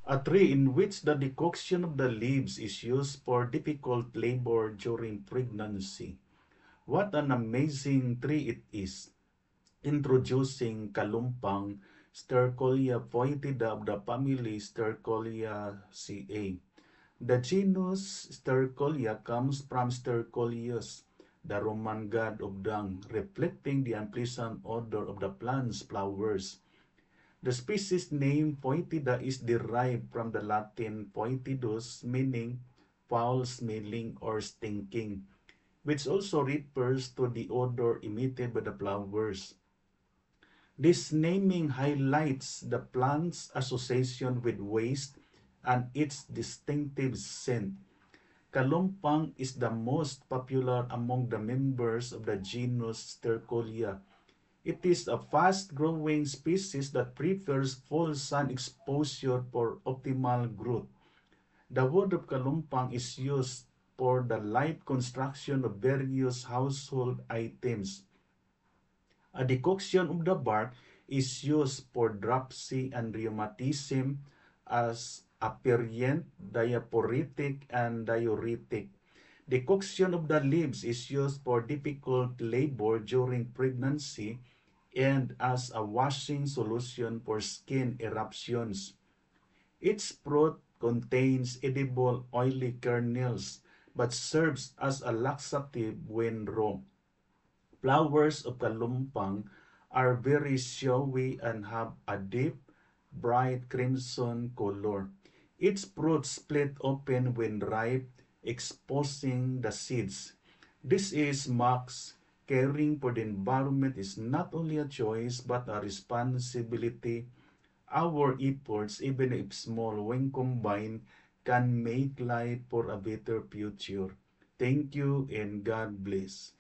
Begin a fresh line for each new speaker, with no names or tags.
A tree in which the decoction of the leaves is used for difficult labor during pregnancy. What an amazing tree it is. Introducing Kalumpang, Stercolia foetida of the family Stercoliaceae. The genus Stercolia comes from Stercolius, the Roman god of dung, reflecting the unpleasant odor of the plant's flowers. The species name Foetida is derived from the Latin foetidus, meaning foul-smelling or stinking, which also refers to the odor emitted by the flowers. This naming highlights the plant's association with waste and its distinctive scent. Kalumpang is the most popular among the members of the genus Stercolia. It is a fast-growing species that prefers full sun exposure for optimal growth. The wood of kalumpang is used for the light construction of various household items. A decoction of the bark is used for dropsy and rheumatism as aperient, diaphoretic, and diuretic. Decoction of the leaves is used for difficult labor during pregnancy and as a washing solution for skin eruptions. Its fruit contains edible oily kernels but serves as a laxative when raw. Flowers of kalumpang are very showy and have a deep, bright crimson color. Its fruit split open when ripe, exposing the seeds. This is marks caring for the environment is not only a choice but a responsibility. Our efforts, even if small, when combined, can make life for a better future. Thank you and God bless.